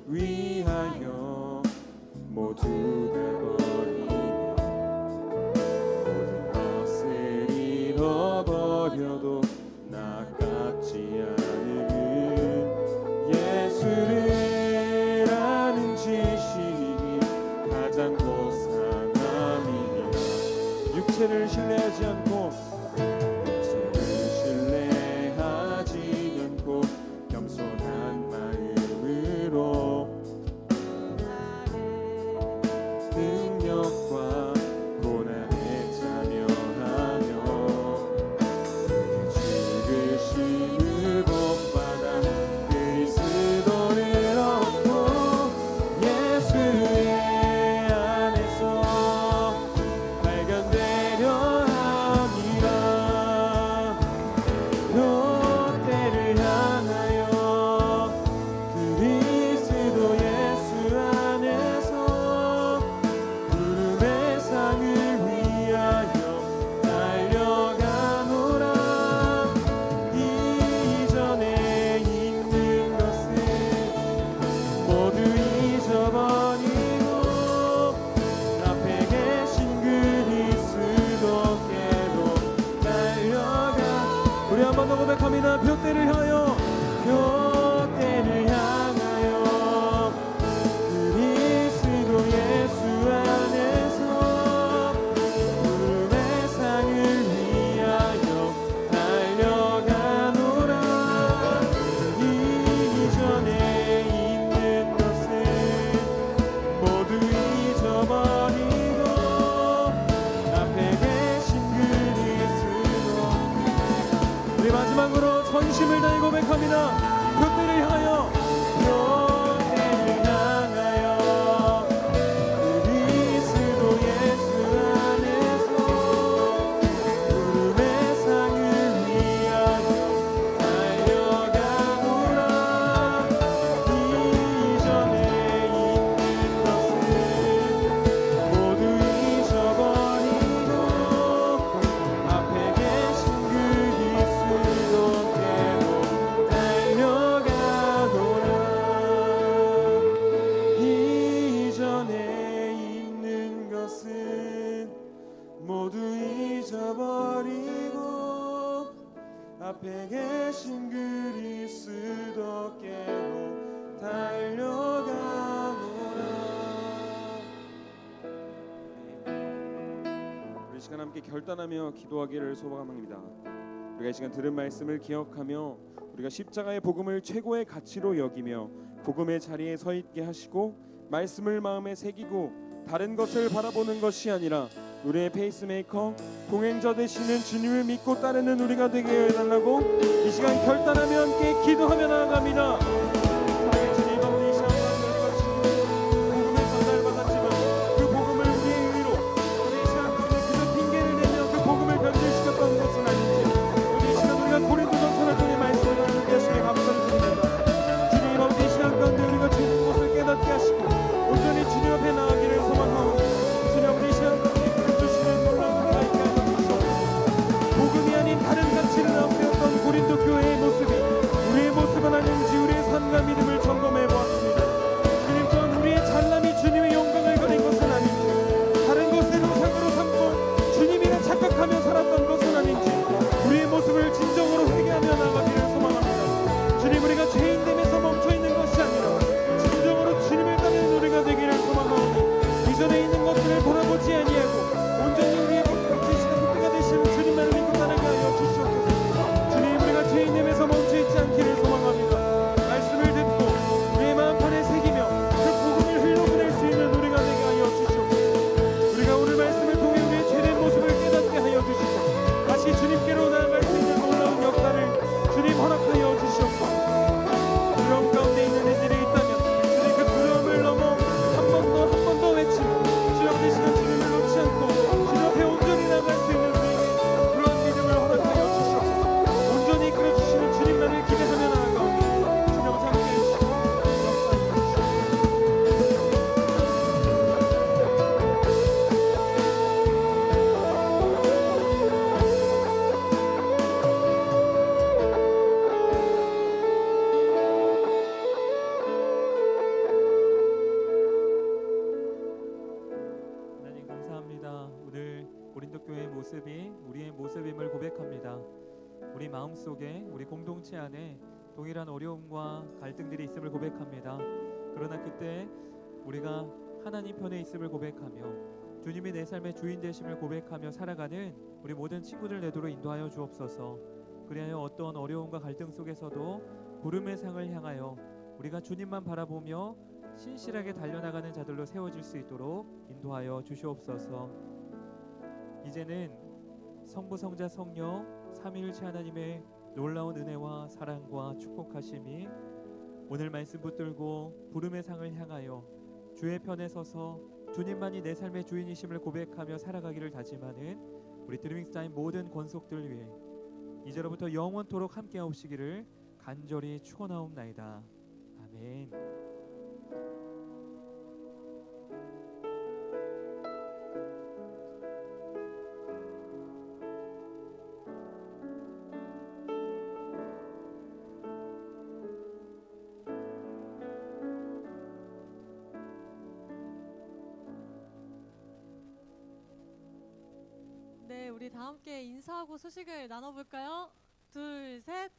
위하여 두어버리네 모든 것을 잃어버려도 나 같지 않음은 예수를 아는 지식이 가장 고상함이니라. 육체를 신뢰하지 않고 겸손한 마음으로 능력과 고난에 참여하며 지으심을 본받아 그리스도를 얻고 예수의 안에서 발견되려 함이라. 표대를 향하여 그리스도 예수 안에서 구름의 상을 위하여 달려가노라. 이전에 있는 것을 모두 잊어버리고 앞에 계신 그리스도께로 달려가. 우리 한 번 더 고백합니다. 표대를 향하여 표대를 향하여 그리스도 예수 안에서 구름의 상을 위하여 달려가노라. 이전에 있는 것을 모두 잊어버리고 앞에 계신 그리스도. 우리 마지막으로 전심을 다해 고백합니다. 표대를 향하여 표대를 향하여 그리스도 예수 안에서 구름의 상을 위하여 달려가노라. 이전에 있는 것을 모두 잊어버리고 앞에 계신 그리스도께로 달려가노라. 이전에 있는 것은 모두 잊어버리고 앞에 계신 그리스도께로 달려가노라. 우리 시간 함께 결단하며 기도하기를 소망합니다. 우리가 이 시간 들은 말씀을 기억하며 우리가 십자가의 복음을 최고의 가치로 여기며 복음의 자리에 서 있게 하시고 말씀을 마음에 새기고 다른 것을 바라보는 것이 아니라 우리의 페이스메이커 동행자 되시는 주님을 믿고 따르는 우리가 되게 해달라고 이 시간 결단하며 함께 기도하며 나아갑니다. 사랑의 주님, 아버지, 이 시간 우리가 복음을 전달받았지만 그 복음을 우리의 의로 우리 이 시간 가운데 그저 핑계를 대며 그 복음을 변질시켰던 것은 아닌지 우리 이 시간 우리가 고린도전서를 통해 말씀을 나누게 하시며 감사를 드립니다. 주님, 아버지, 이 시간 가운데 우리가 주님 것을 깨닫게 하시고 온전히 주님 앞에 나아가기를 소망하오니 주님, 아버지, 이 시간 가운데 주시는 놀라운 은혜가 있게 하여 주시옵소서. 복음이 아닌 다른 가치를 앞세웠던 고린도 교회의 모습이 우리의 모습은 아닌지 우리의 삶과 모습이 우리의 모습임을 고백합니다. 우리 마음속에 우리 공동체 안에 동일한 어려움과 갈등들이 있음을 고백합니다. 그러나 그때 우리가 하나님 편에 있음을 고백하며 주님이 내 삶의 주인 되심을 고백하며 살아가는 우리 모든 친구들 되도록 인도하여 주옵소서. 그리하여 어떤 어려움과 갈등 속에서도 부름의 상을 향하여 우리가 주님만 바라보며 신실하게 달려나가는 자들로 세워질 수 있도록 인도하여 주시옵소서. 이제는 성부 성자 성령 삼위일체 하나님의 놀라운 은혜와 사랑과 축복하심이 오늘 말씀 붙들고 부름의 상을 향하여 주의 편에 서서 주님만이 내 삶의 주인이심을 고백하며 살아가기를 다짐하는 우리 드리밍스타의 모든 권속들 위해 이제로부터 영원토록 함께하옵시기를 간절히 축원하옵나이다. 아멘. 네, 우리 다 함께 인사하고 소식을 나눠볼까요? 둘, 셋,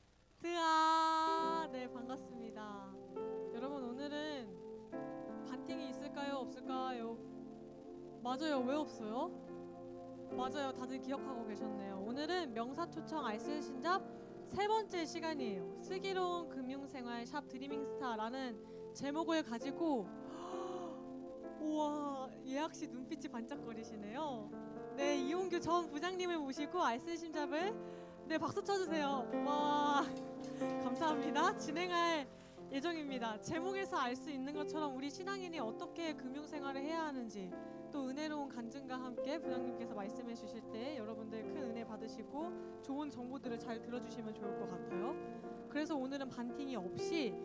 드아. 네, 반갑습니다. 여러분, 오늘은 반팅이 있을까요? 없을까요? 맞아요. 왜 없어요? 맞아요. 다들 기억하고 계셨네요. 오늘은 명사초청 알쓸신잡 세 번째 시간이에요. 슬기로운 금융생활 샵 드리밍스타라는 제목을 가지고 우와, 예학씨 눈빛이 반짝거리시네요. 네, 이용규 전 부장님을 모시고 알쓸신잡을 네, 박수 쳐주세요. 와, 감사합니다. 진행할 예정입니다. 제목에서 알 수 있는 것처럼 우리 신앙인이 어떻게 금융생활을 해야 하는지, 또 은혜로운 간증과 함께 부장님께서 말씀해 주실 때 여러분들 큰 은혜 받으시고 좋은 정보들을 잘 들어주시면 좋을 것 같아요. 그래서 오늘은 반팅이 없이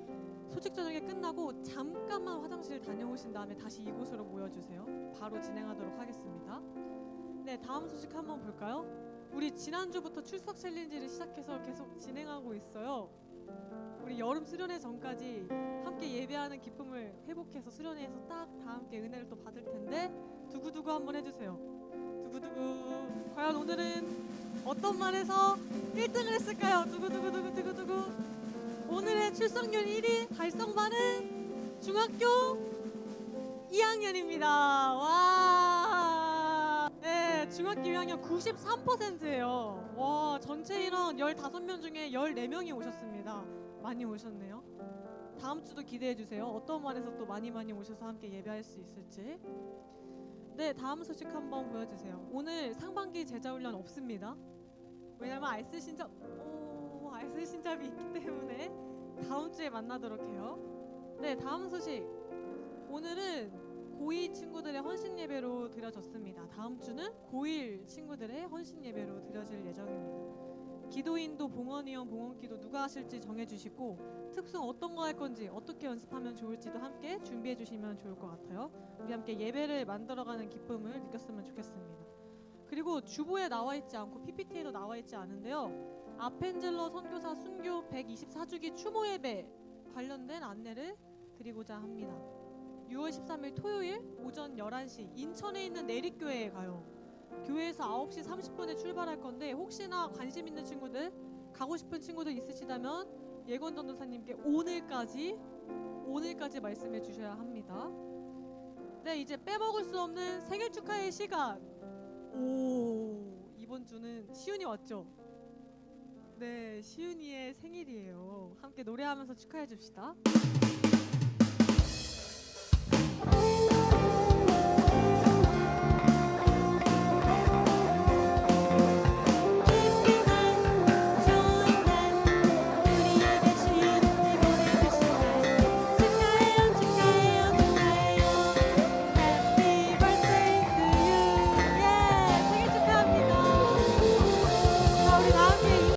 소식 전형이 끝나고 잠깐만 화장실 다녀오신 다음에 다시 이곳으로 모여주세요. 바로 진행하도록 하겠습니다. 네, 다음 소식 한번 볼까요? 우리 지난주부터 출석 챌린지를 시작해서 계속 진행하고 있어요. 우리 여름 수련회 전까지 함께 예배하는 기쁨을 회복해서 수련회에서 딱 다 함께 은혜를 또 받을 텐데 두구두구 한번 해주세요. 두구두구. 과연 오늘은 어떤 말에서 1등을 했을까요? 두구두구두구두구두구. 오늘의 출석률 1위 달성반은 중학교 2학년입니다. 와. 네, 중학교 2학년 93%예요. 와, 전체 인원 15명 중에 14명이 오셨습니다. 많이 오셨네요. 다음 주도 기대해 주세요. 어떤 말에서 또 많이 오셔서 함께 예배할 수 있을지. 네, 다음 소식 한번 보여주세요. 오늘 상반기 제자훈련 없습니다. 왜냐면 알쓸신잡이 있기 때문에 다음 주에 만나도록 해요. 네, 다음 소식. 오늘은 고2 친구들의 헌신 예배로 드려졌습니다. 다음 주는 고1 친구들의 헌신 예배로 드려질 예정입니다. 기도인도 봉헌위원 봉헌기도 누가 하실지 정해주시고 특송 어떤 거 할 건지 어떻게 연습하면 좋을지도 함께 준비해 주시면 좋을 것 같아요. 우리 함께 예배를 만들어가는 기쁨을 느꼈으면 좋겠습니다. 그리고 주보에 나와 있지 않고 PPT에도 나와 있지 않은데요. 아펜젤러 선교사 순교 124주기 추모 예배 관련된 안내를 드리고자 합니다. 6월 13일 토요일 오전 11시 인천에 있는 내립교회에 가요. 교회에서 9시 30분에 출발할 건데 혹시나 관심 있는 친구들, 가고 싶은 친구들 있으시다면 예건 전도사님께 오늘까지 말씀해 주셔야 합니다. 네, 이제 빼먹을 수 없는 생일 축하의 시간. 오, 이번 주는 시윤이 왔죠? 네, 시윤이의 생일이에요. 함께 노래하면서 축하해 줍시다.